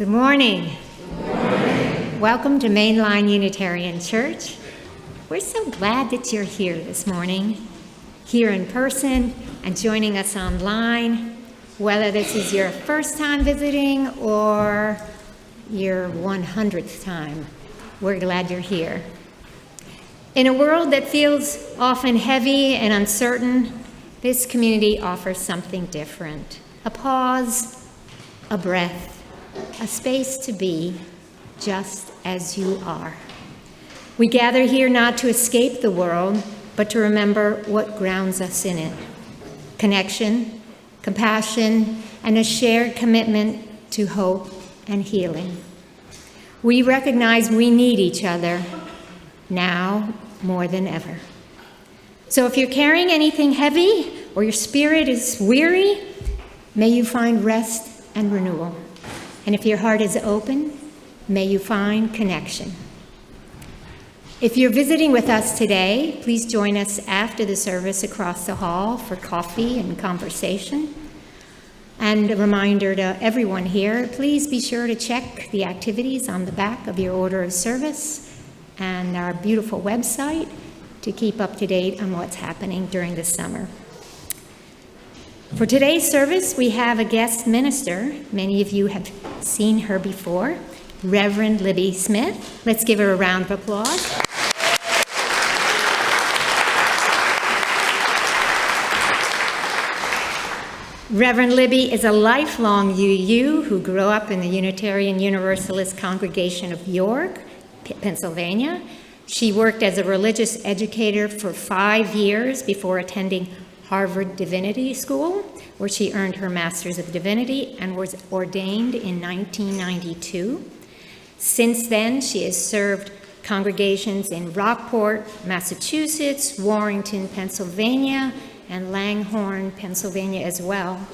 Good morning. Good morning. Welcome to Mainline Unitarian Church. We're so glad that you're here this morning, here in person and joining us online, whether this is your first time visiting or your 100th time. We're glad you're here. In a world that feels often heavy and uncertain, this community offers something different. A pause, a breath, a space to be just as you are. We gather here not to escape the world, but to remember what grounds us in it. Connection, compassion, and a shared commitment to hope and healing. We recognize we need each other now more than ever. So if you're carrying anything heavy or your spirit is weary, may you find rest and renewal. And if your heart is open, may you find connection. If you're visiting with us today, please join us after the service across the hall for coffee and conversation. And a reminder to everyone here, please be sure to check the activities on the back of your order of service and our beautiful website to keep up to date on what's happening during the summer. For today's service, we have a guest minister. Many of you have seen her before, Reverend Libby Smith. Let's give her a round of applause. Reverend Libby is a lifelong UU who grew up in the Unitarian Universalist congregation of York, Pennsylvania. She worked as a religious educator for 5 years before attending Harvard Divinity School, where she earned her Master's of Divinity and was ordained in 1992. Since then, she has served congregations in Rockport, Massachusetts, Warrington, Pennsylvania, and Langhorne, Pennsylvania as well.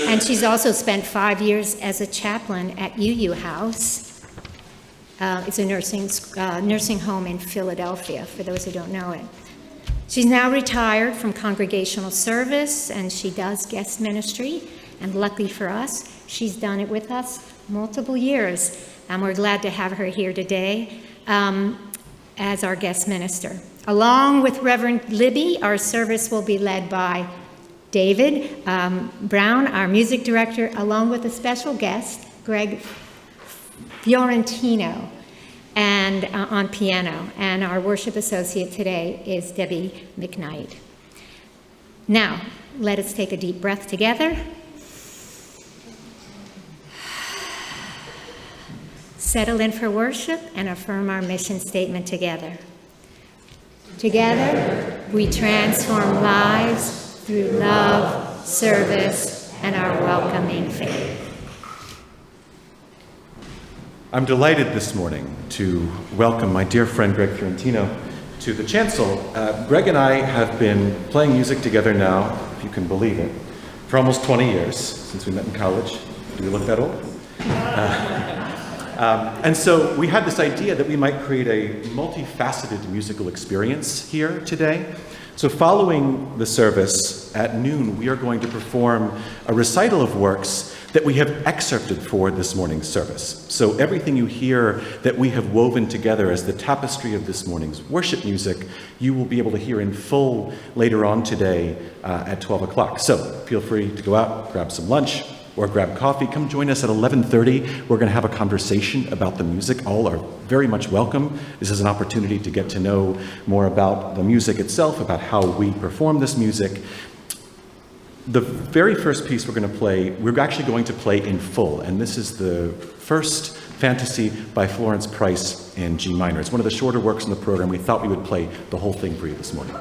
And she's also spent 5 years as a chaplain at UU House. It's a nursing home in Philadelphia, for those who don't know it. She's now retired from congregational service, and she does guest ministry. And luckily for us, she's done it with us multiple years. And we're glad to have her here today as our guest minister. Along with Reverend Libby, our service will be led by David Brown, our music director, along with a special guest, Greg Fiorentino, and on piano. And our worship associate today is Debbie McKnight. Now, let us take a deep breath together. Settle in for worship and affirm our mission statement together. Together, we transform lives through love, service, and our welcoming faith. I'm delighted this morning to welcome my dear friend Greg Fiorentino to the chancel. Greg and I have been playing music together now, if you can believe it, for almost 20 years, since we met in college. Do we look that old? And so we had this idea that we might create a multifaceted musical experience here today. So following the service at noon, we are going to perform a recital of works that we have excerpted for this morning's service. So everything you hear that we have woven together as the tapestry of this morning's worship music, you will be able to hear in full later on today at 12 o'clock. So feel free to go out, grab some lunch, or grab coffee. Come join us at 11:30. We're going to have a conversation about the music. All are very much welcome. This is an opportunity to get to know more about the music itself, about how we perform this music. The very first piece we're going to play, we're actually going to play in full, and this is the first Fantasie by Florence Price in G minor. It's one of the shorter works in the program. We thought we would play the whole thing for you this morning.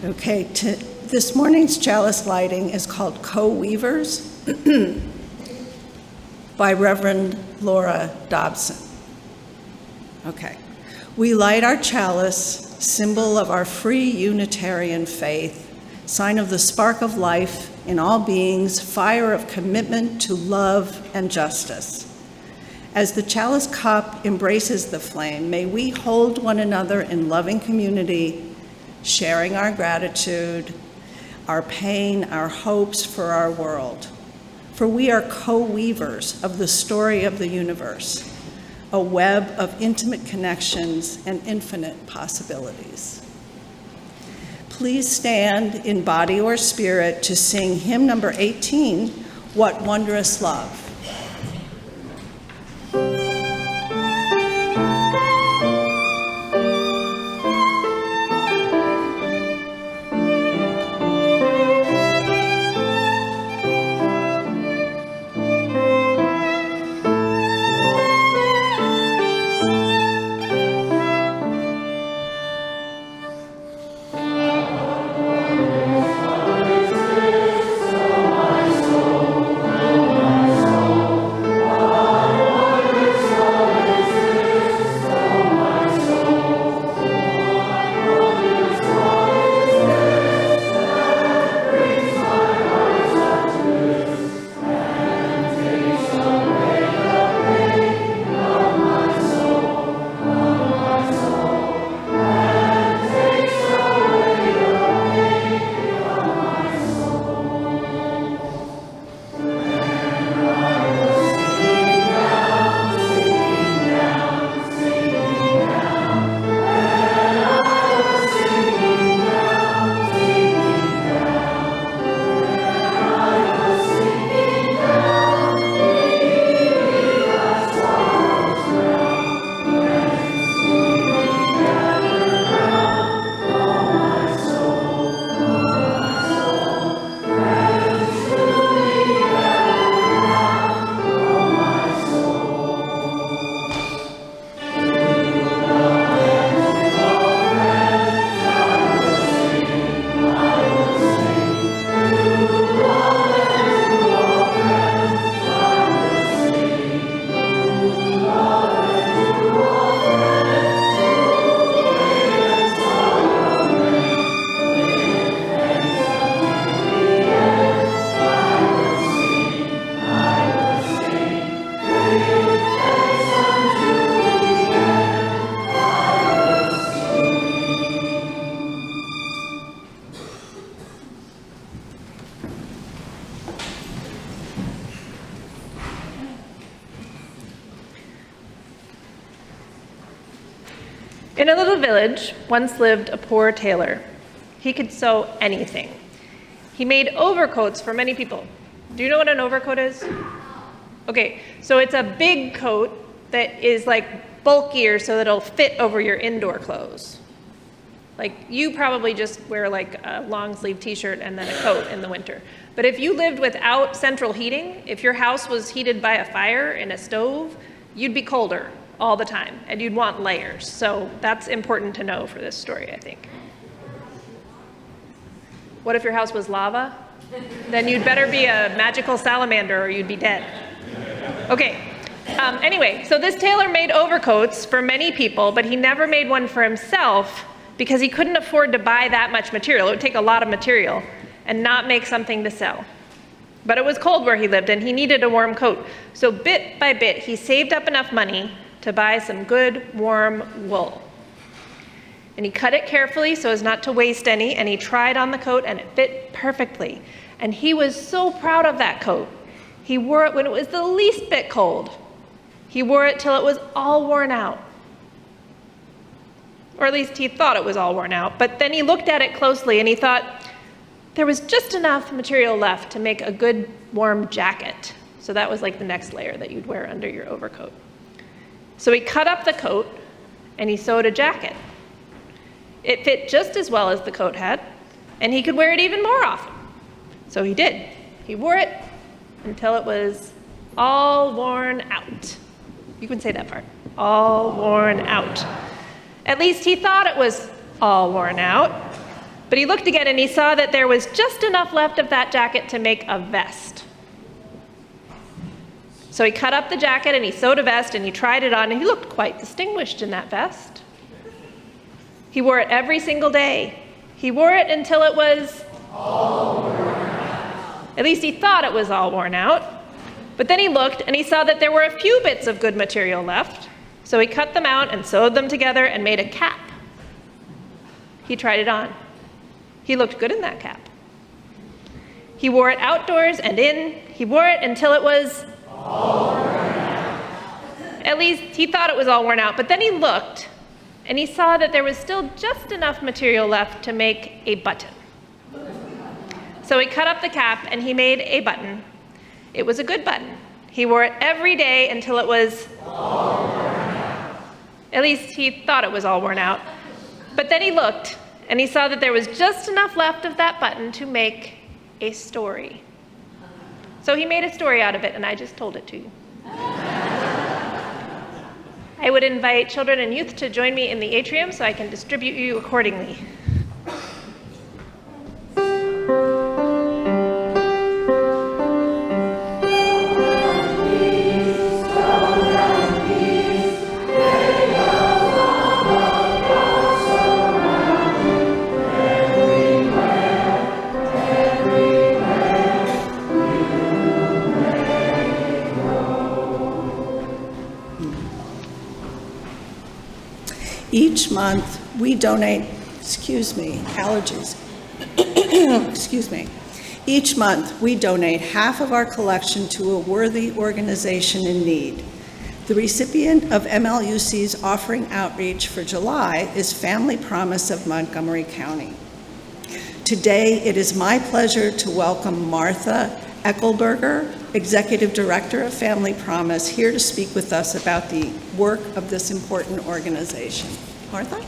Okay, this morning's Chalice Lighting is called Co-Weavers by Reverend Laura Dobson. Okay. We light our chalice, symbol of our free Unitarian faith, sign of the spark of life in all beings, fire of commitment to love and justice. As the chalice cup embraces the flame, may we hold one another in loving community, sharing our gratitude, our pain, our hopes for our world. For we are co-weavers of the story of the universe, a web of intimate connections and infinite possibilities. Please stand in body or spirit to sing hymn number 18, What Wondrous Love. In a little village once lived a poor tailor. He could sew anything. He made overcoats for many people. Do you know what an overcoat is? Okay, so it's a big coat that is like bulkier so that it'll fit over your indoor clothes. Like you probably just wear like a long sleeve t-shirt and then a coat in the winter. But if you lived without central heating, if your house was heated by a fire in a stove, you'd be colder all the time and you'd want layers. So that's important to know for this story, I think. What if your house was lava? Then you'd better be a magical salamander or you'd be dead. Okay, anyway, so this tailor made overcoats for many people, but he never made one for himself because he couldn't afford to buy that much material. It would take a lot of material and not make something to sell. But it was cold where he lived and he needed a warm coat. So bit by bit, he saved up enough money to buy some good warm wool. And he cut it carefully so as not to waste any, and he tried on the coat and it fit perfectly. And he was so proud of that coat. He wore it when it was the least bit cold. He wore it till it was all worn out. Or at least he thought it was all worn out. But then he looked at it closely and he thought, there was just enough material left to make a good warm jacket. So that was like the next layer that you'd wear under your overcoat. So he cut up the coat and he sewed a jacket. It fit just as well as the coat had, and he could wear it even more often. So he did. He wore it until it was all worn out. You can say that part. All worn out. At least he thought it was all worn out. But he looked again and he saw that there was just enough left of that jacket to make a vest. So he cut up the jacket and he sewed a vest and he tried it on and he looked quite distinguished in that vest. He wore it every single day. He wore it until it was all worn out. At least he thought it was all worn out. But then he looked and he saw that there were a few bits of good material left. So he cut them out and sewed them together and made a cap. He tried it on. He looked good in that cap. He wore it outdoors and in. He wore it until it was all worn out. At least he thought it was all worn out, but then he looked and he saw that there was still just enough material left to make a button. So he cut up the cap and he made a button. It was a good button. He wore it every day until it was all worn out. At least he thought it was all worn out. But then he looked and he saw that there was just enough left of that button to make a story. So he made a story out of it, and I just told it to you. I would invite children and youth to join me in the atrium so I can distribute you accordingly. Each month, we donate, allergies. Excuse me. Each month, we donate half of our collection to a worthy organization in need. The recipient of MLUC's offering outreach for July is Family Promise of Montgomery County. Today, it is my pleasure to welcome Martha Eichelberger, Executive Director of Family Promise, here to speak with us about the work of this important organization. Martha?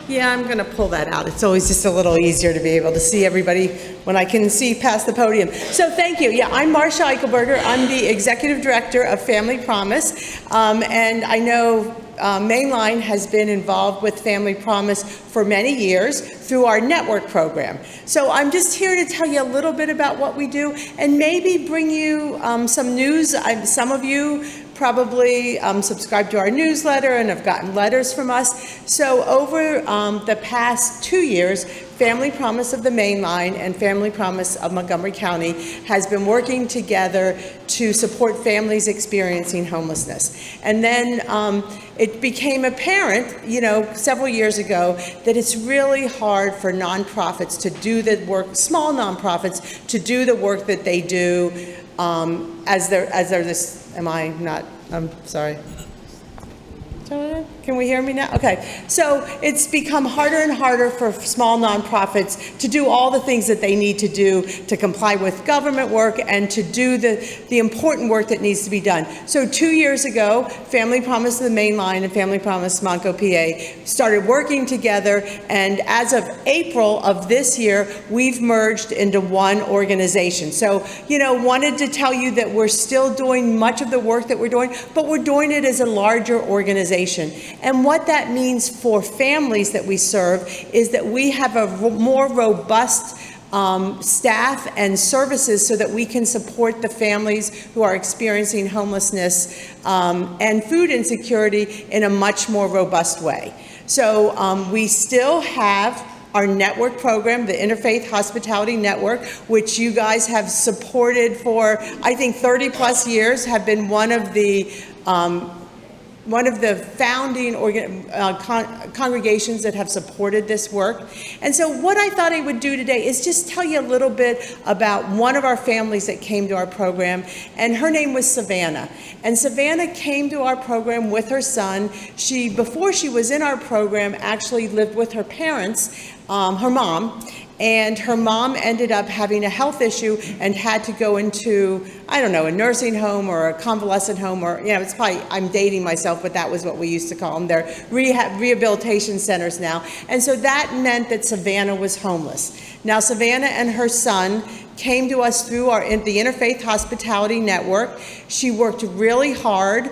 Yeah, I'm going to pull that out. It's always just a little easier to be able to see everybody when I can see past the podium. So thank you. Yeah, I'm Marsha Eichelberger. I'm the Executive Director of Family Promise. And I know Mainline has been involved with Family Promise for many years through our network program. So I'm just here to tell you a little bit about what we do and maybe bring you some news. Some of you probably subscribe to our newsletter and have gotten letters from us. So over the past 2 years, Family Promise of the Mainline and Family Promise of Montgomery County has been working together to support families experiencing homelessness. And then it became apparent, several years ago, that it's really hard for nonprofits to do the work, small nonprofits, to do the work that they do as they're this, I'm sorry. Can we hear me now? Okay. So it's become harder and harder for small nonprofits to do all the things that they need to do to comply with government work and to do the important work that needs to be done. So 2 years ago, Family Promise of the Mainline and Family Promise Montco, PA started working together, and as of April of this year, we've merged into one organization. So, wanted to tell you that we're still doing much of the work that we're doing, but we're doing it as a larger organization. And what that means for families that we serve is that we have a more robust staff and services so that we can support the families who are experiencing homelessness and food insecurity in a much more robust way. So we still have our network program, the Interfaith Hospitality Network, which you guys have supported for, I think, 30 plus years, have been one of the founding congregations that have supported this work. And so what I thought I would do today is just tell you a little bit about one of our families that came to our program, and her name was Savannah. And Savannah came to our program with her son. Before she was in our program, actually lived with her parents, her mom, and her mom ended up having a health issue and had to go into, a nursing home or a convalescent home, or, it's probably, I'm dating myself, but that was what we used to call them. They're rehabilitation centers now. And so that meant that Savannah was homeless. Now, Savannah and her son came to us through the Interfaith Hospitality Network. She worked really hard.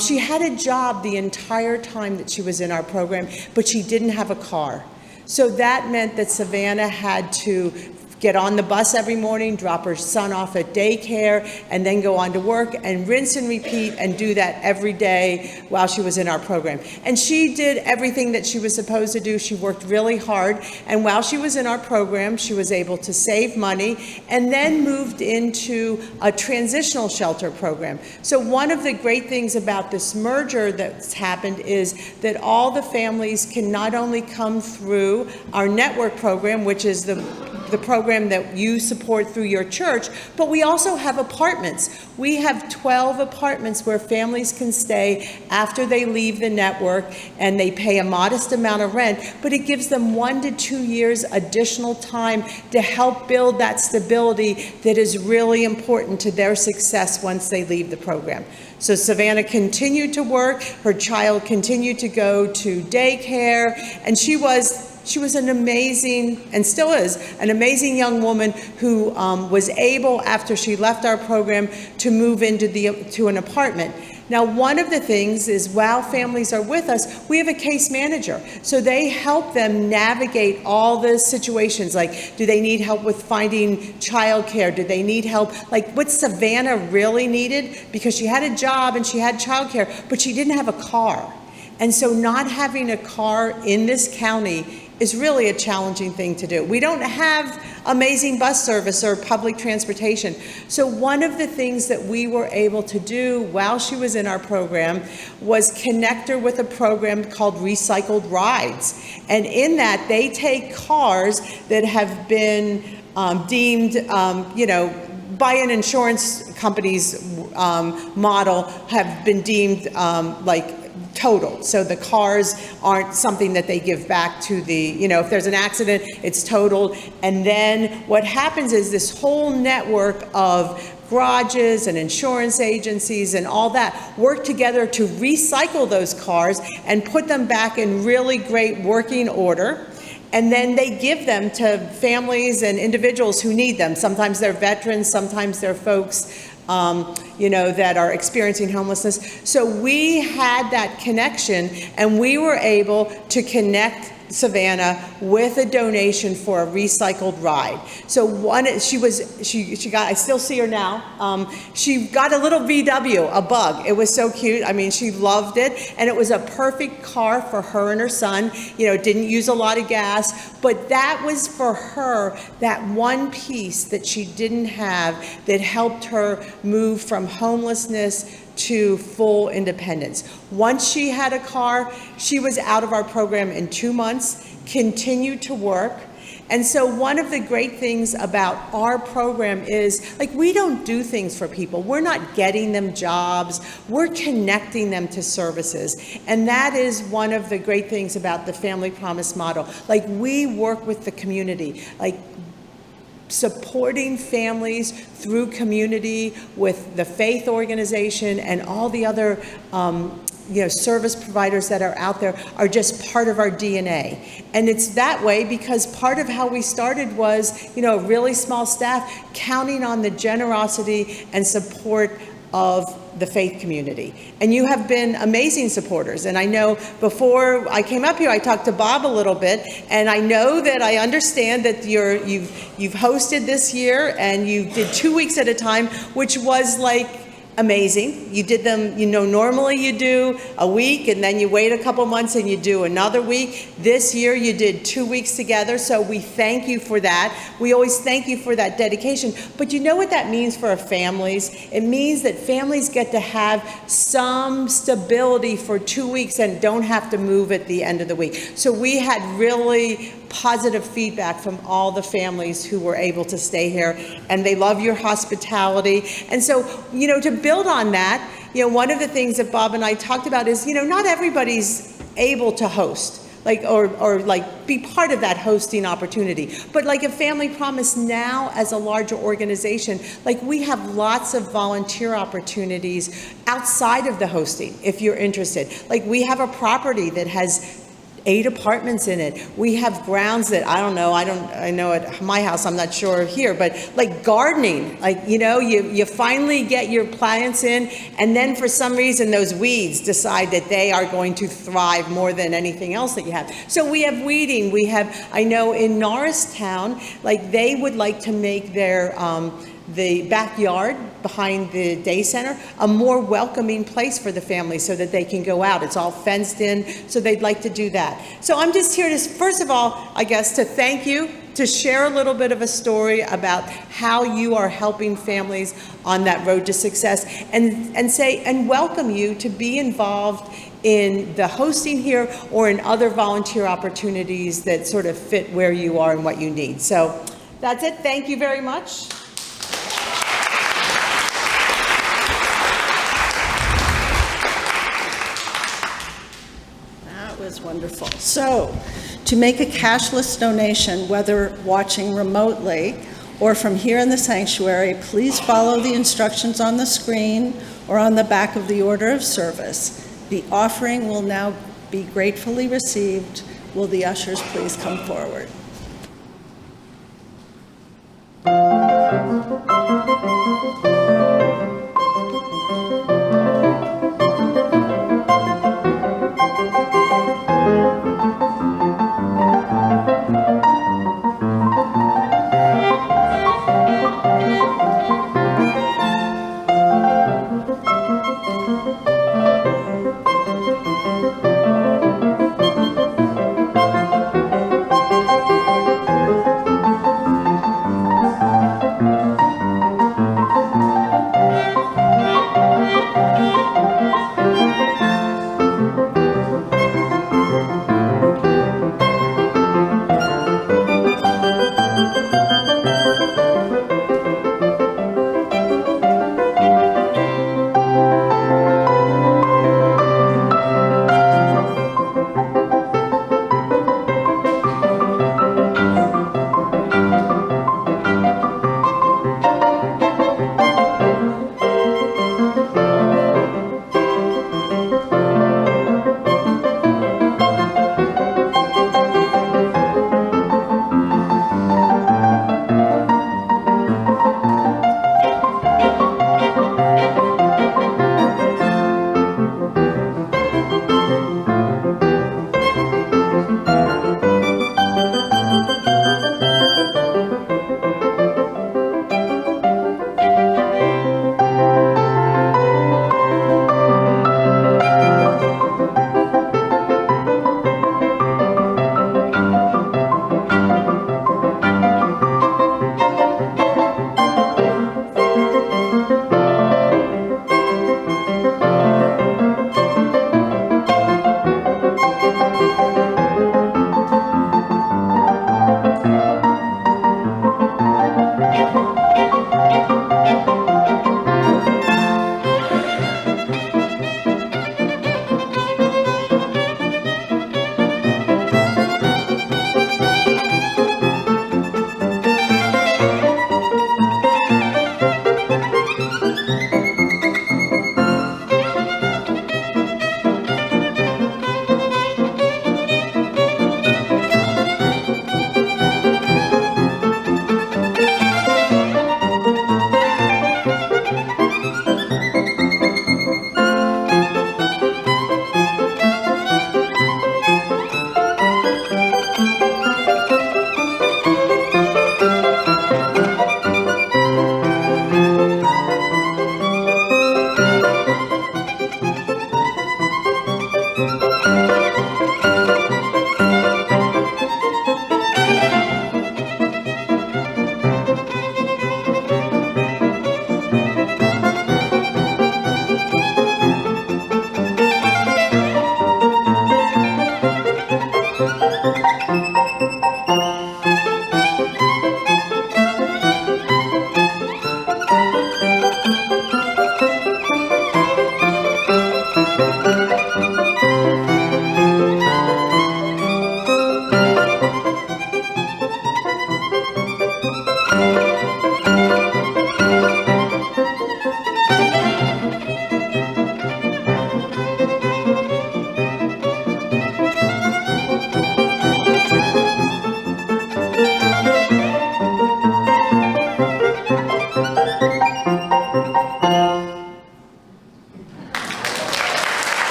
She had a job the entire time that she was in our program, but she didn't have a car. So that meant that Savannah had to get on the bus every morning, drop her son off at daycare, and then go on to work and rinse and repeat and do that every day while she was in our program. And she did everything that she was supposed to do. She worked really hard. And while she was in our program, she was able to save money and then moved into a transitional shelter program. So one of the great things about this merger that's happened is that all the families can not only come through our network program, which is the program that you support through your church, but we also have apartments. We have 12 apartments where families can stay after they leave the network, and they pay a modest amount of rent, but it gives them 1 to 2 years additional time to help build that stability that is really important to their success once they leave the program. So Savannah continued to work, her child continued to go to daycare, and she was an amazing, and still is, an amazing young woman who was able, after she left our program, to move to an apartment. Now, one of the things is while families are with us, we have a case manager. So they help them navigate all the situations, like, do they need help with finding childcare? Do they need help? Like what Savannah really needed, because she had a job and she had childcare, but she didn't have a car. And so not having a car in this county is really a challenging thing to do. We don't have amazing bus service or public transportation. So one of the things that we were able to do while she was in our program was connect her with a program called Recycled Rides. And in that, they take cars that have been deemed, by an insurance company's model, have been deemed totaled. So the cars aren't something that they give back to if there's an accident, it's totaled. And then what happens is this whole network of garages and insurance agencies and all that work together to recycle those cars and put them back in really great working order. And then they give them to families and individuals who need them. Sometimes they're veterans, sometimes they're folks that are experiencing homelessness. So we had that connection, and we were able to connect Savannah with a donation for a recycled ride. So she got, I still see her now, she got a little VW, a Bug. It was so cute. I mean, she loved it, and it was a perfect car for her and her son. It didn't use a lot of gas, but that was for her, that one piece that she didn't have that helped her move from homelessness to full independence. Once she had a car, she was out of our program in 2 months, continued to work. And so one of the great things about our program is, we don't do things for people. We're not getting them jobs. We're connecting them to services. And that is one of the great things about the Family Promise model. We work with the community, supporting families through community with the faith organization and all the other service providers that are out there are just part of our DNA. And it's that way because part of how we started was, a really small staff counting on the generosity and support of the faith community. And you have been amazing supporters. And I know before I came up here, I talked to Bob a little bit, and I know that I understand that you've hosted this year, and you did 2 weeks at a time, which was amazing. You did them, normally you do a week and then you wait a couple months and you do another week. This year you did 2 weeks together, so we thank you for that. We always thank you for that dedication. But you know what that means for our families? It means that families get to have some stability for 2 weeks and don't have to move at the end of the week. So we had really positive feedback from all the families who were able to stay here, and they love your hospitality. And so, to build on that, one of the things that Bob and I talked about is, not everybody's able to host, or be part of that hosting opportunity. But a Family Promise now as a larger organization, we have lots of volunteer opportunities outside of the hosting, if you're interested. We have a property that has 8 apartments in it. We have grounds that, I know at my house, I'm not sure here, but like gardening, like, you finally get your plants in, and then for some reason those weeds decide that they are going to thrive more than anything else that you have. So we have weeding, I know in Norristown, like they would like to make their, the backyard behind the day center a more welcoming place for the family so that they can go out. It's all fenced in, so they'd like to do that. So I'm just here to, first of all, I guess, to thank you, to share a little bit of a story about how you are helping families on that road to success, and welcome you to be involved in the hosting here or in other volunteer opportunities that sort of fit where you are and what you need. So that's it. Thank you very much. Was wonderful. So, to make a cashless donation, whether watching remotely or from here in the sanctuary, please follow the instructions on the screen or on the back of the order of service. The offering will now be gratefully received. Will the ushers please come forward?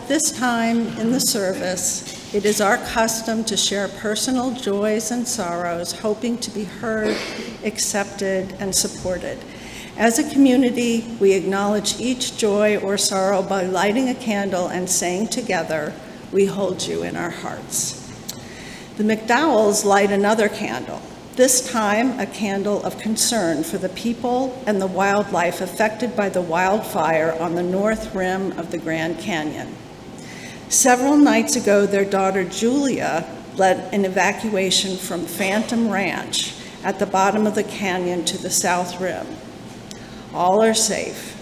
At this time in the service, it is our custom to share personal joys and sorrows, hoping to be heard, accepted, and supported. As a community, we acknowledge each joy or sorrow by lighting a candle and saying together, "We hold you in our hearts." The McDowells light another candle, this time a candle of concern for the people and the wildlife affected by the wildfire on the north rim of the Grand Canyon. Several nights ago, their daughter Julia led an evacuation from Phantom Ranch at the bottom of the canyon to the south rim. All are safe.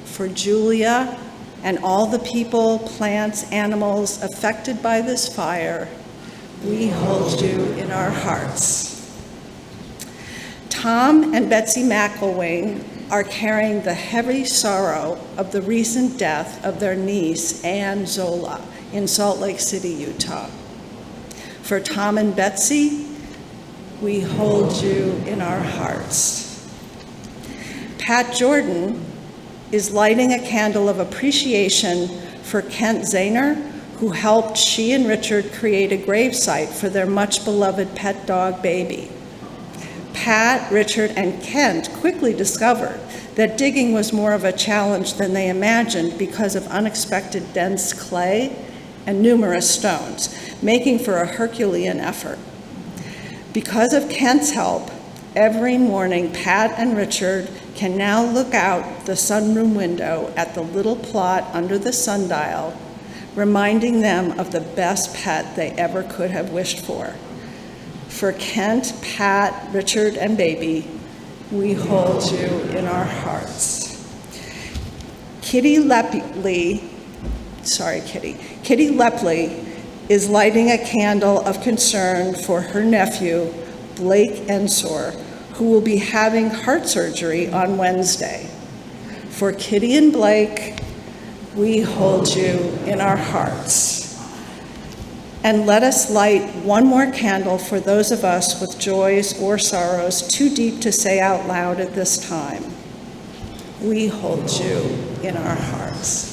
For Julia and all the people, plants, animals affected by this fire, we hold you in our hearts. Tom and Betsy McElwain are carrying the heavy sorrow of the recent death of their niece, Ann Zola, in Salt Lake City, Utah. For Tom and Betsy, we hold you in our hearts. Pat Jordan is lighting a candle of appreciation for Kent Zahner, who helped she and Richard create a gravesite for their much-beloved pet dog, Baby. Pat, Richard, and Kent quickly discovered that digging was more of a challenge than they imagined because of unexpected dense clay and numerous stones, making for a Herculean effort. Because of Kent's help, every morning Pat and Richard can now look out the sunroom window at the little plot under the sundial, reminding them of the best pet they ever could have wished for. For Kent, Pat, Richard, and Baby, we hold you in our hearts. Kitty Lepley is lighting a candle of concern for her nephew, Blake Ensor, who will be having heart surgery on Wednesday. For Kitty and Blake, we hold you in our hearts. And let us light one more candle for those of us with joys or sorrows too deep to say out loud at this time. We hold you in our hearts.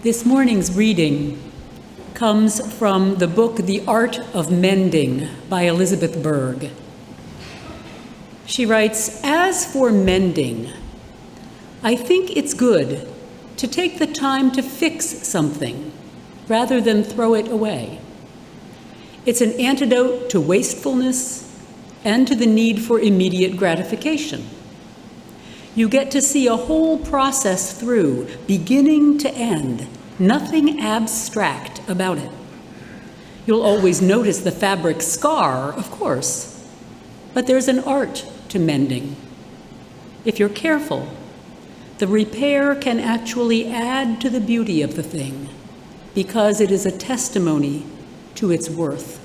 This morning's reading comes from the book The Art of Mending by Elizabeth Berg. She writes, "As for mending, I think it's good to take the time to fix something rather than throw it away. It's an antidote to wastefulness and to the need for immediate gratification. You get to see a whole process through, beginning to end, nothing abstract about it. You'll always notice the fabric scar, of course, but there's an art to mending. If you're careful, the repair can actually add to the beauty of the thing because it is a testimony to its worth."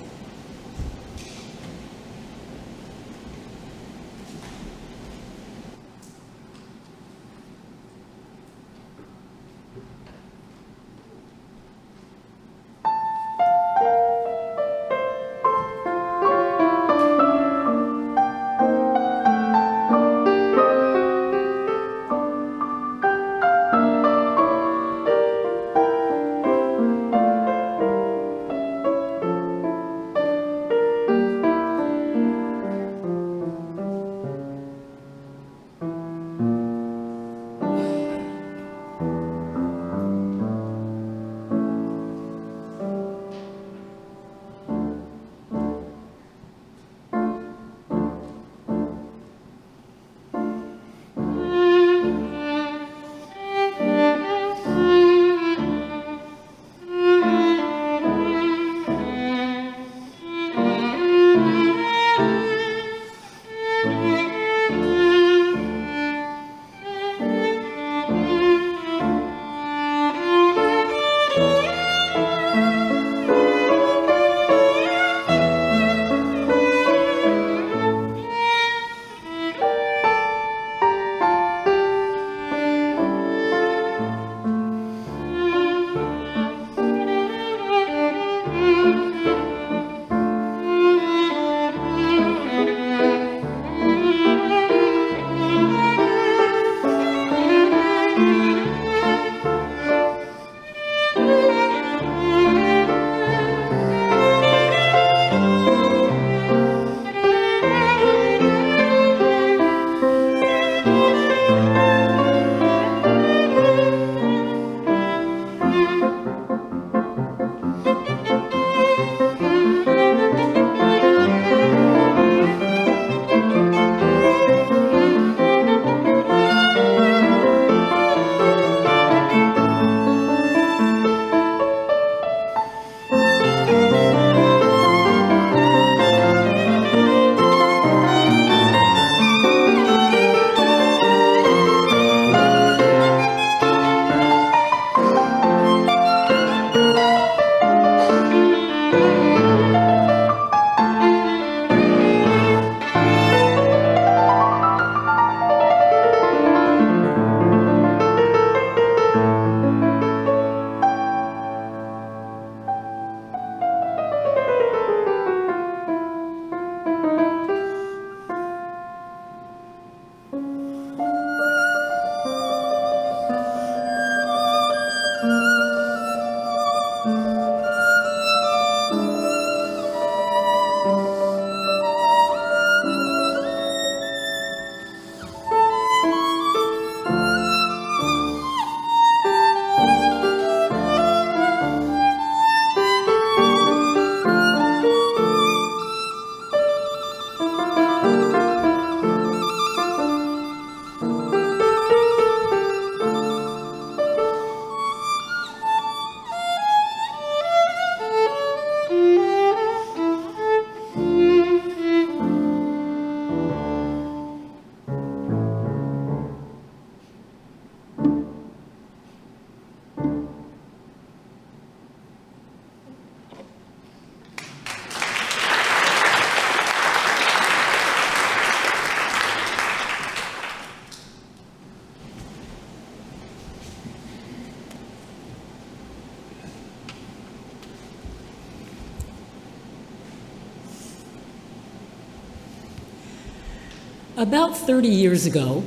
About 30 years ago,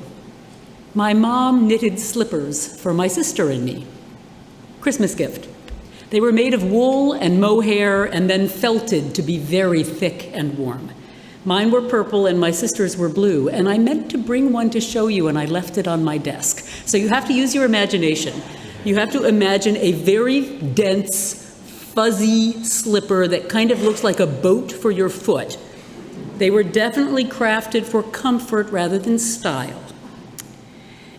my mom knitted slippers for my sister and me. Christmas gift. They were made of wool and mohair and then felted to be very thick and warm. Mine were purple and my sister's were blue, and I meant to bring one to show you, and I left it on my desk. So you have to use your imagination. You have to imagine a very dense, fuzzy slipper that kind of looks like a boat for your foot. They were definitely crafted for comfort rather than style.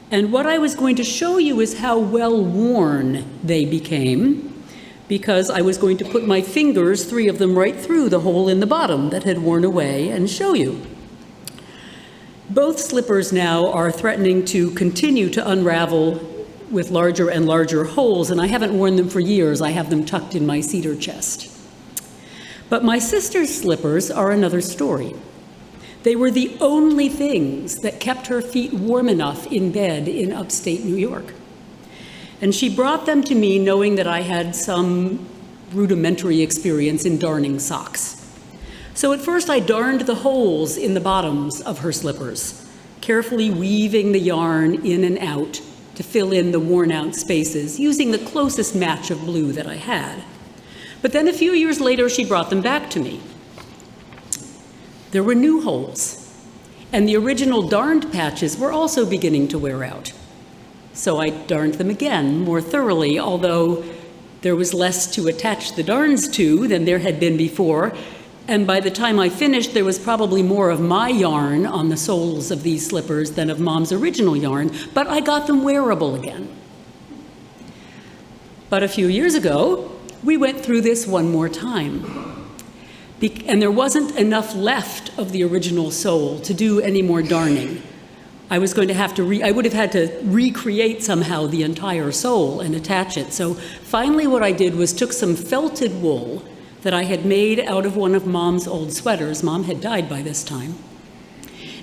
And what I was going to show you is how well worn they became, because I was going to put my fingers, 3 of them, right through the hole in the bottom that had worn away and show you. Both slippers now are threatening to continue to unravel with larger and larger holes, and I haven't worn them for years. I have them tucked in my cedar chest. But my sister's slippers are another story. They were the only things that kept her feet warm enough in bed in upstate New York. And she brought them to me knowing that I had some rudimentary experience in darning socks. So at first I darned the holes in the bottoms of her slippers, carefully weaving the yarn in and out to fill in the worn out spaces, using the closest match of blue that I had. But then a few years later, she brought them back to me. There were new holes, and the original darned patches were also beginning to wear out. So I darned them again more thoroughly, although there was less to attach the darns to than there had been before, and by the time I finished, there was probably more of my yarn on the soles of these slippers than of Mom's original yarn, but I got them wearable again. But a few years ago, we went through this one more time. And there wasn't enough left of the original sole to do any more darning. I was going to have to I would have had to recreate somehow the entire sole and attach it. So finally what I did was took some felted wool that I had made out of one of Mom's old sweaters. Mom had died by this time.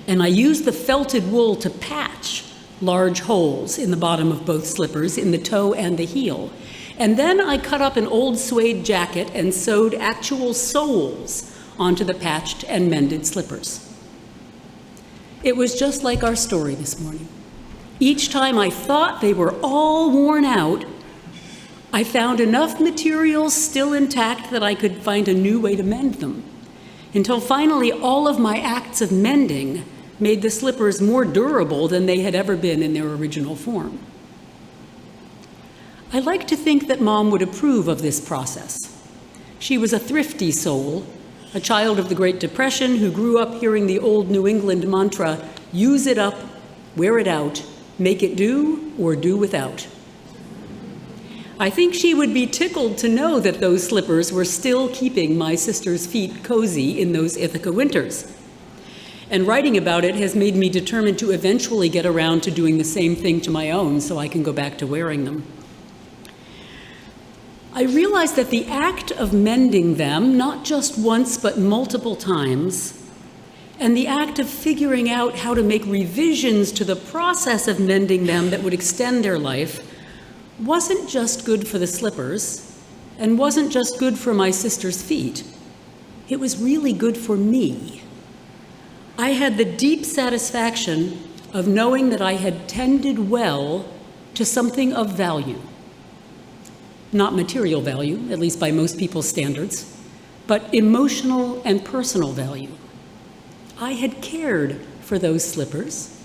And I used the felted wool to patch large holes in the bottom of both slippers, in the toe and the heel. And then I cut up an old suede jacket and sewed actual soles onto the patched and mended slippers. It was just like our story this morning. Each time I thought they were all worn out, I found enough materials still intact that I could find a new way to mend them, until finally all of my acts of mending made the slippers more durable than they had ever been in their original form. I like to think that Mom would approve of this process. She was a thrifty soul, a child of the Great Depression who grew up hearing the old New England mantra, use it up, wear it out, make it do or do without. I think she would be tickled to know that those slippers were still keeping my sister's feet cozy in those Ithaca winters. And writing about it has made me determined to eventually get around to doing the same thing to my own so I can go back to wearing them. I realized that the act of mending them, not just once but multiple times, and the act of figuring out how to make revisions to the process of mending them that would extend their life, wasn't just good for the slippers and wasn't just good for my sister's feet. It was really good for me. I had the deep satisfaction of knowing that I had tended well to something of value. Not material value, at least by most people's standards, but emotional and personal value. I had cared for those slippers,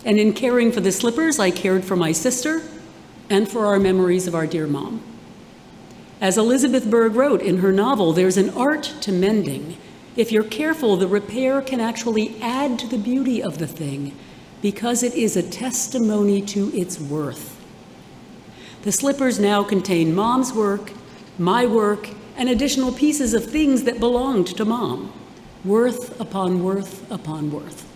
and in caring for the slippers, I cared for my sister and for our memories of our dear Mom. As Elizabeth Berg wrote in her novel, there's an art to mending. If you're careful, the repair can actually add to the beauty of the thing because it is a testimony to its worth. The slippers now contain Mom's work, my work, and additional pieces of things that belonged to Mom. Worth upon worth upon worth.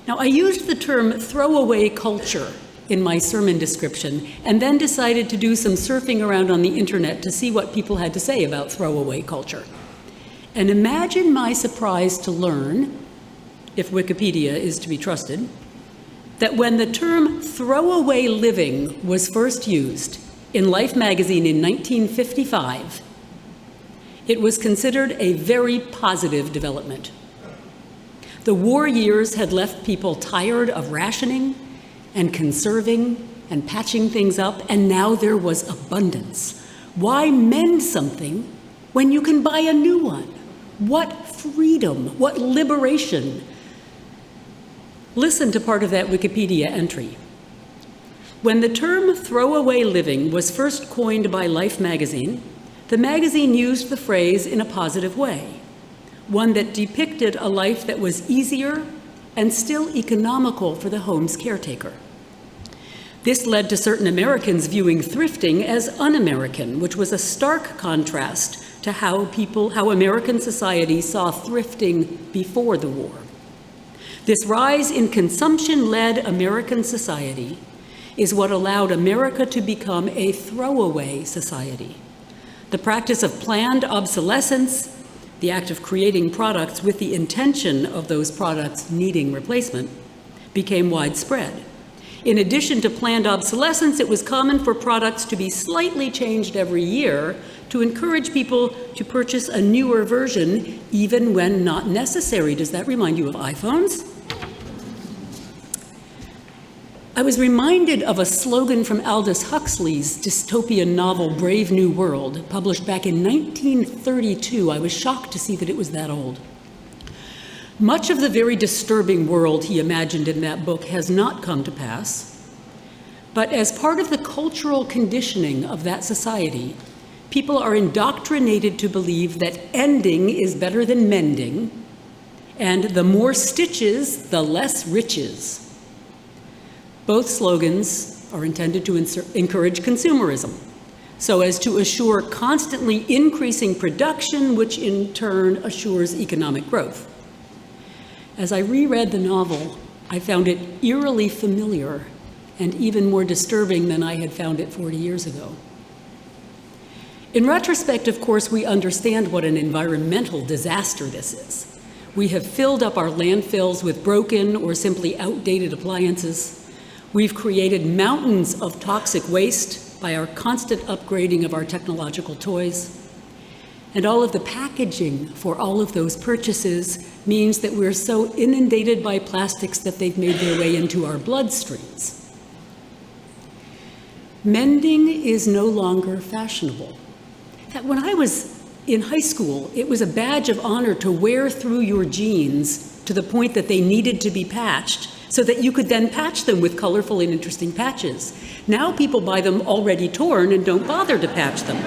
Now, I used the term throwaway culture in my sermon description and then decided to do some surfing around on the internet to see what people had to say about throwaway culture. And imagine my surprise to learn, if Wikipedia is to be trusted, that when the term throwaway living was first used in Life magazine in 1955, it was considered a very positive development. The war years had left people tired of rationing and conserving and patching things up, and now there was abundance. Why mend something when you can buy a new one? What freedom, what liberation. Listen to part of that Wikipedia entry. When the term throwaway living was first coined by Life magazine, the magazine used the phrase in a positive way, one that depicted a life that was easier and still economical for the home's caretaker. This led to certain Americans viewing thrifting as un-American, which was a stark contrast to how American society saw thrifting before the war. This rise in consumption-led American society is what allowed America to become a throwaway society. The practice of planned obsolescence, the act of creating products with the intention of those products needing replacement, became widespread. In addition to planned obsolescence, it was common for products to be slightly changed every year to encourage people to purchase a newer version, even when not necessary. Does that remind you of iPhones? I was reminded of a slogan from Aldous Huxley's dystopian novel Brave New World, published back in 1932. I was shocked to see that it was that old. Much of the very disturbing world he imagined in that book has not come to pass, but as part of the cultural conditioning of that society, people are indoctrinated to believe that ending is better than mending, and the more stitches, the less riches. Both slogans are intended to encourage consumerism, so as to assure constantly increasing production, which in turn assures economic growth. As I reread the novel, I found it eerily familiar and even more disturbing than I had found it 40 years ago. In retrospect, of course, we understand what an environmental disaster this is. We have filled up our landfills with broken or simply outdated appliances. We've created mountains of toxic waste by our constant upgrading of our technological toys. And all of the packaging for all of those purchases means that we're so inundated by plastics that they've made their way into our bloodstreams. Mending is no longer fashionable. That when I was in high school, it was a badge of honor to wear through your jeans to the point that they needed to be patched so that you could then patch them with colorful and interesting patches. Now people buy them already torn and don't bother to patch them.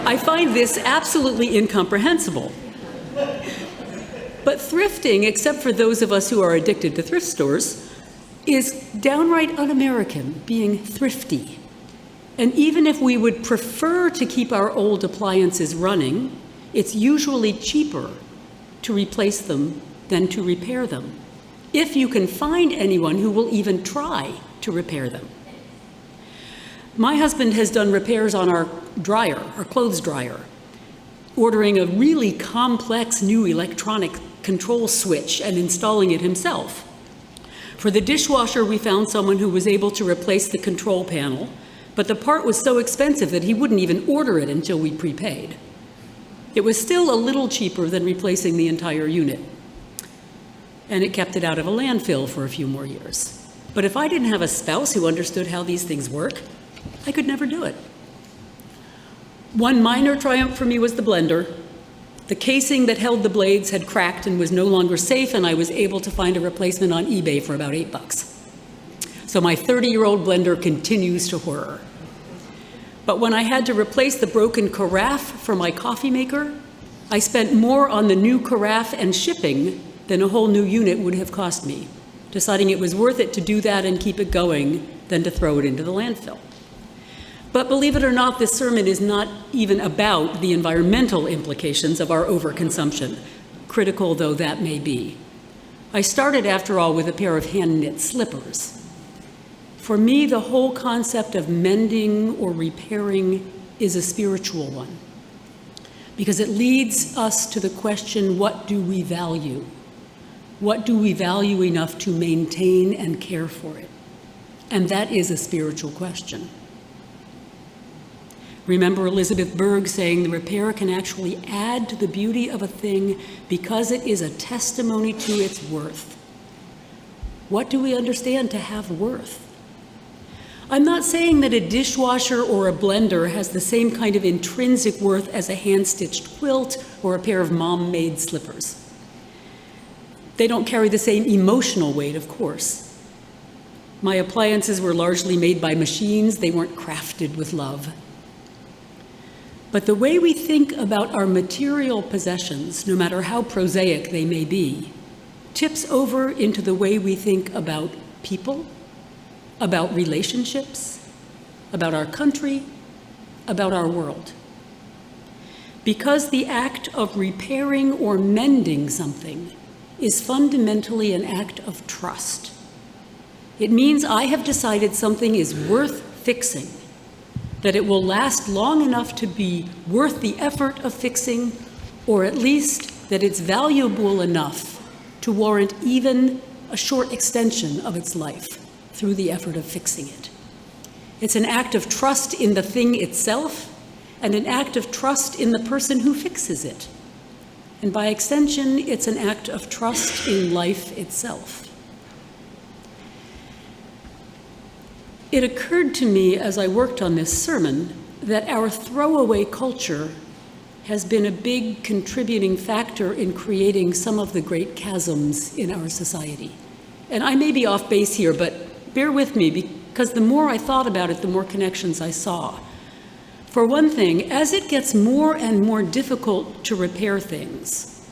I find this absolutely incomprehensible. But thrifting, except for those of us who are addicted to thrift stores, is downright un-American, being thrifty. And even if we would prefer to keep our old appliances running, it's usually cheaper to replace them than to repair them, if you can find anyone who will even try to repair them. My husband has done repairs on our dryer, our clothes dryer, ordering a really complex new electronic control switch and installing it himself. For the dishwasher, we found someone who was able to replace the control panel, but the part was so expensive that he wouldn't even order it until we prepaid. It was still a little cheaper than replacing the entire unit, and it kept it out of a landfill for a few more years. But if I didn't have a spouse who understood how these things work, I could never do it. One minor triumph for me was the blender. The casing that held the blades had cracked and was no longer safe, and I was able to find a replacement on eBay for about $8. So my 30-year-old blender continues to whir. But when I had to replace the broken carafe for my coffee maker, I spent more on the new carafe and shipping than a whole new unit would have cost me, deciding it was worth it to do that and keep it going than to throw it into the landfill. But believe it or not, this sermon is not even about the environmental implications of our overconsumption, critical though that may be. I started, after all, with a pair of hand-knit slippers. For me, the whole concept of mending or repairing is a spiritual one, because it leads us to the question, what do we value? What do we value enough to maintain and care for it? And that is a spiritual question. Remember Elizabeth Berg saying the repair can actually add to the beauty of a thing because it is a testimony to its worth. What do we understand to have worth? I'm not saying that a dishwasher or a blender has the same kind of intrinsic worth as a hand-stitched quilt or a pair of mom-made slippers. They don't carry the same emotional weight, of course. My appliances were largely made by machines. They weren't crafted with love. But the way we think about our material possessions, no matter how prosaic they may be, tips over into the way we think about people, about relationships, about our country, about our world. Because the act of repairing or mending something is fundamentally an act of trust. It means I have decided something is worth fixing, that it will last long enough to be worth the effort of fixing, or at least that it's valuable enough to warrant even a short extension of its life through the effort of fixing it. It's an act of trust in the thing itself and an act of trust in the person who fixes it. And by extension, it's an act of trust in life itself. It occurred to me as I worked on this sermon that our throwaway culture has been a big contributing factor in creating some of the great chasms in our society. And I may be off base here, but bear with me, because the more I thought about it, the more connections I saw. For one thing, as it gets more and more difficult to repair things,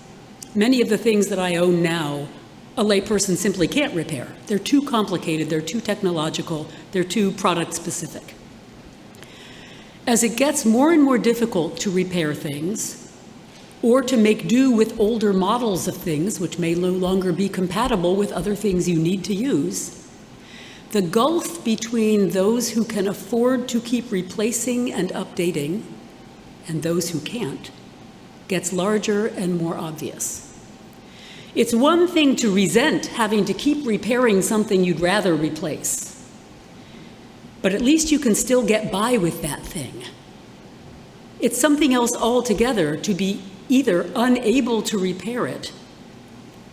many of the things that I own now, a layperson simply can't repair. They're too complicated, they're too technological, they're too product specific. As it gets more and more difficult to repair things, or to make do with older models of things which may no longer be compatible with other things you need to use, the gulf between those who can afford to keep replacing and updating and those who can't gets larger and more obvious. It's one thing to resent having to keep repairing something you'd rather replace, but at least you can still get by with that thing. It's something else altogether to be either unable to repair it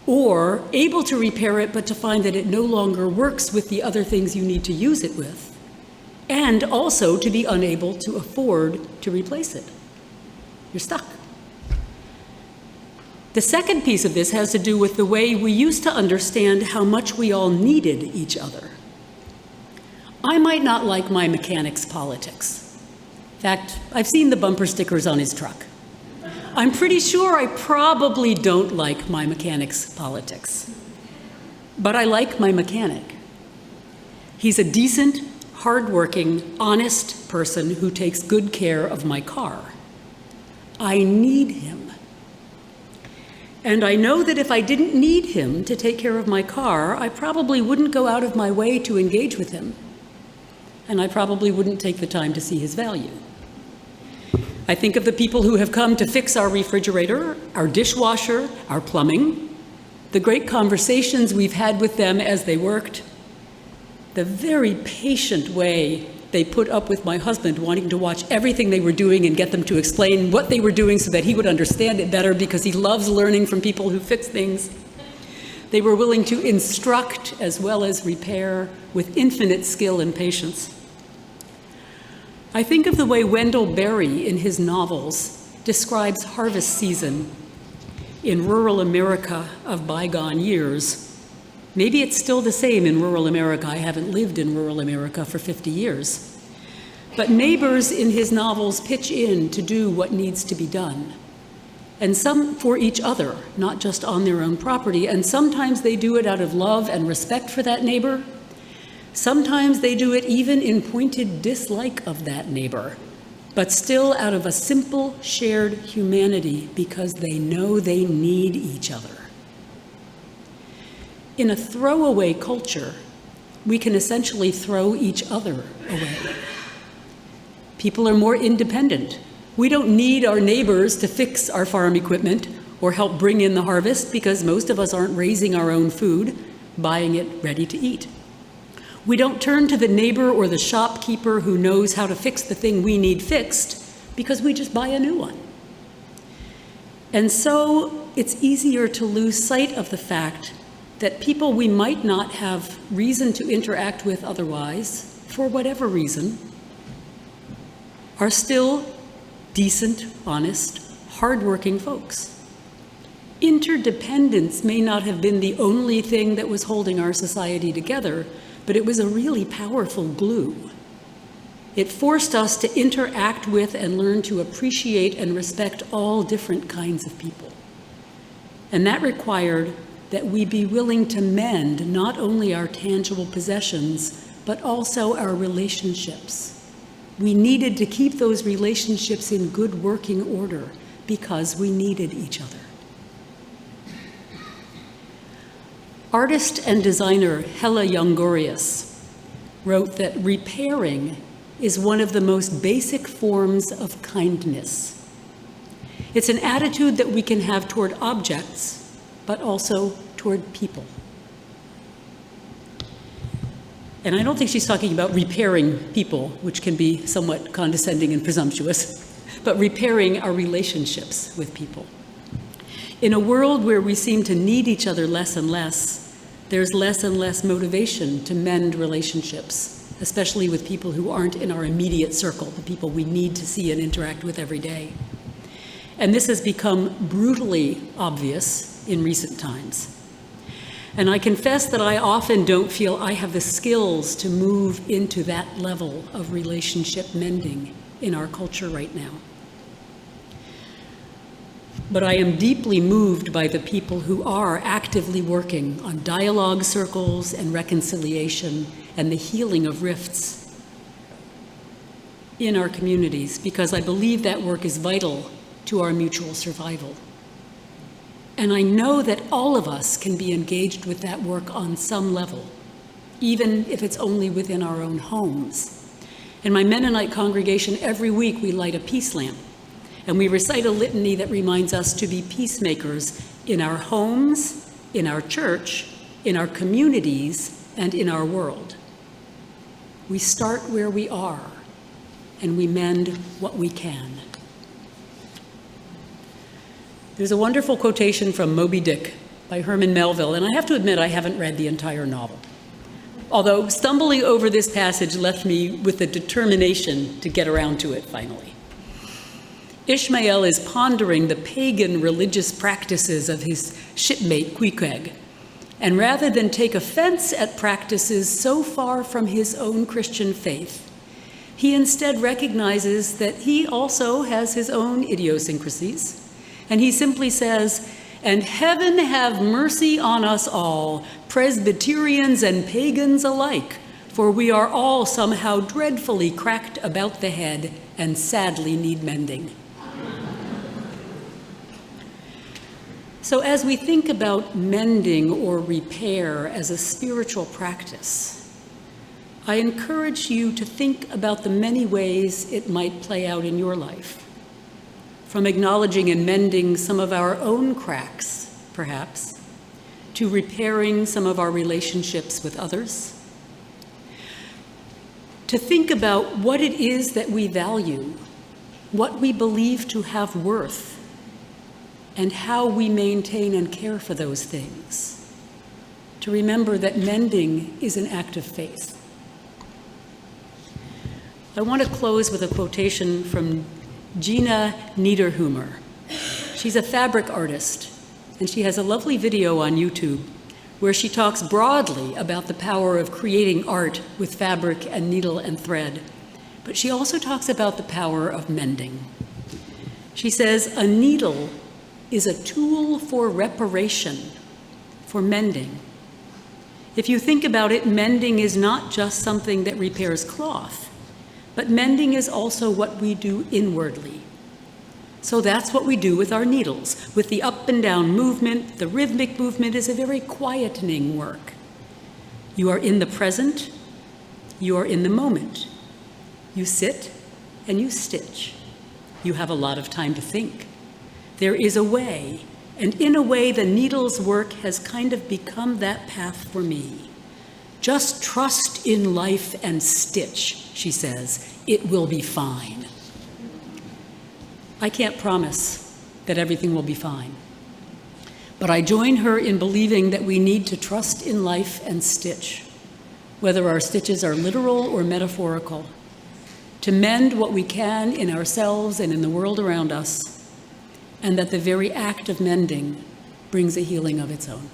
or able to repair it, but to find that it no longer works with the other things you need to use it with, and also to be unable to afford to replace it. You're stuck. The second piece of this has to do with the way we used to understand how much we all needed each other. I might not like my mechanic's politics. In fact, I've seen the bumper stickers on his truck. I'm pretty sure I probably don't like my mechanic's politics, but I like my mechanic. He's a decent, hardworking, honest person who takes good care of my car. I need him. And I know that if I didn't need him to take care of my car, I probably wouldn't go out of my way to engage with him, and I probably wouldn't take the time to see his value. I think of the people who have come to fix our refrigerator, our dishwasher, our plumbing, the great conversations we've had with them as they worked, the very patient way they put up with my husband wanting to watch everything they were doing and get them to explain what they were doing so that he would understand it better because he loves learning from people who fix things. They were willing to instruct as well as repair with infinite skill and patience. I think of the way Wendell Berry in his novels describes harvest season in rural America of bygone years. Maybe it's still the same in rural America. I haven't lived in rural America for 50 years. But neighbors in his novels pitch in to do what needs to be done. And some for each other, not just on their own property. And sometimes they do it out of love and respect for that neighbor. Sometimes they do it even in pointed dislike of that neighbor, but still out of a simple shared humanity because they know they need each other. In a throwaway culture, we can essentially throw each other away. People are more independent. We don't need our neighbors to fix our farm equipment or help bring in the harvest because most of us aren't raising our own food, buying it ready to eat. We don't turn to the neighbor or the shopkeeper who knows how to fix the thing we need fixed, because we just buy a new one. And so it's easier to lose sight of the fact that people we might not have reason to interact with otherwise, for whatever reason, are still decent, honest, hardworking folks. Interdependence may not have been the only thing that was holding our society together, but it was a really powerful glue. It forced us to interact with and learn to appreciate and respect all different kinds of people. And that required that we be willing to mend not only our tangible possessions, but also our relationships. We needed to keep those relationships in good working order because we needed each other. Artist and designer Hella Jongorius wrote that repairing is one of the most basic forms of kindness. It's an attitude that we can have toward objects, but also toward people. And I don't think she's talking about repairing people, which can be somewhat condescending and presumptuous, but repairing our relationships with people. In a world where we seem to need each other less and less, there's less and less motivation to mend relationships, especially with people who aren't in our immediate circle, the people we need to see and interact with every day. And this has become brutally obvious in recent times. And I confess that I often don't feel I have the skills to move into that level of relationship mending in our culture right now. But I am deeply moved by the people who are actively working on dialogue circles and reconciliation and the healing of rifts in our communities, because I believe that work is vital to our mutual survival. And I know that all of us can be engaged with that work on some level, even if it's only within our own homes. In my Mennonite congregation, every week we light a peace lamp, and we recite a litany that reminds us to be peacemakers in our homes, in our church, in our communities, and in our world. We start where we are, and we mend what we can. There's a wonderful quotation from Moby Dick by Herman Melville, and I have to admit I haven't read the entire novel. Although stumbling over this passage left me with the determination to get around to it finally. Ishmael is pondering the pagan religious practices of his shipmate Queequeg, and rather than take offense at practices so far from his own Christian faith, he instead recognizes that he also has his own idiosyncrasies. And he simply says, "And heaven have mercy on us all, Presbyterians and pagans alike, for we are all somehow dreadfully cracked about the head and sadly need mending." So as we think about mending or repair as a spiritual practice, I encourage you to think about the many ways it might play out in your life. From acknowledging and mending some of our own cracks, perhaps, to repairing some of our relationships with others. To think about what it is that we value, what we believe to have worth, and how we maintain and care for those things. To remember that mending is an act of faith. I want to close with a quotation from Gina Niederhumer. She's a fabric artist, and she has a lovely video on YouTube where she talks broadly about the power of creating art with fabric and needle and thread, but she also talks about the power of mending. She says, "A needle is a tool for reparation, for mending. If you think about it, mending is not just something that repairs cloth, but mending is also what we do inwardly. So that's what we do with our needles. With the up and down movement, the rhythmic movement is a very quietening work. You are in the present, you are in the moment. You sit and you stitch. You have a lot of time to think. There is a way, and in a way the needle's work has kind of become that path for me. Just trust in life and stitch, she says. It will be fine. I can't promise that everything will be fine, but I join her in believing that we need to trust in life and stitch, whether our stitches are literal or metaphorical, to mend what we can in ourselves and in the world around us, and that the very act of mending brings a healing of its own.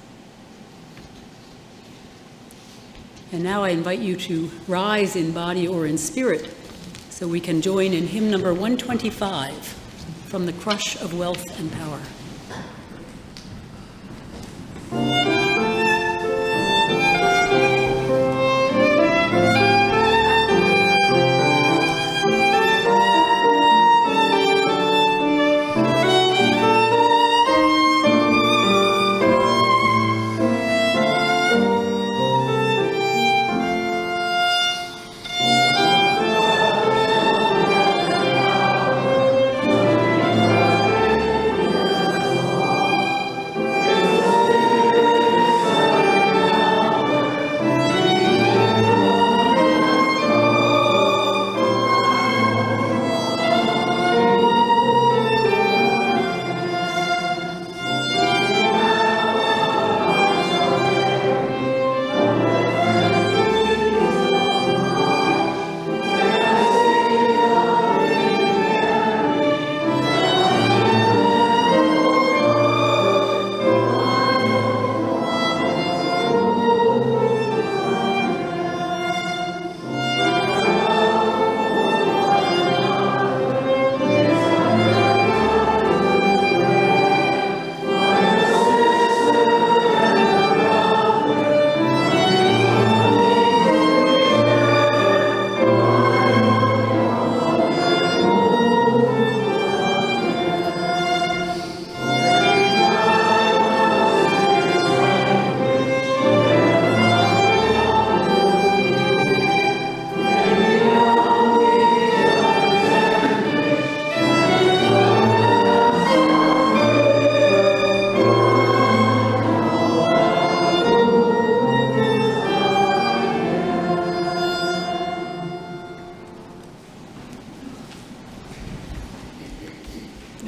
And now I invite you to rise in body or in spirit so we can join in hymn number 125, From the Crush of Wealth and Power.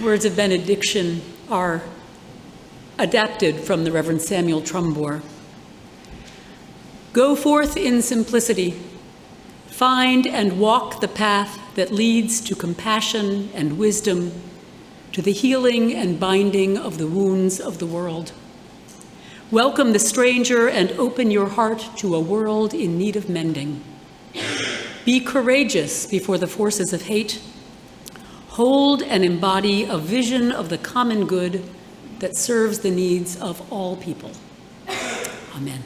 Words of benediction are adapted from the Reverend Samuel Trumbore. Go forth in simplicity, find and walk the path that leads to compassion and wisdom, to the healing and binding of the wounds of the world. Welcome the stranger and open your heart to a world in need of mending. Be courageous before the forces of hate. Hold and embody a vision of the common good that serves the needs of all people. Amen.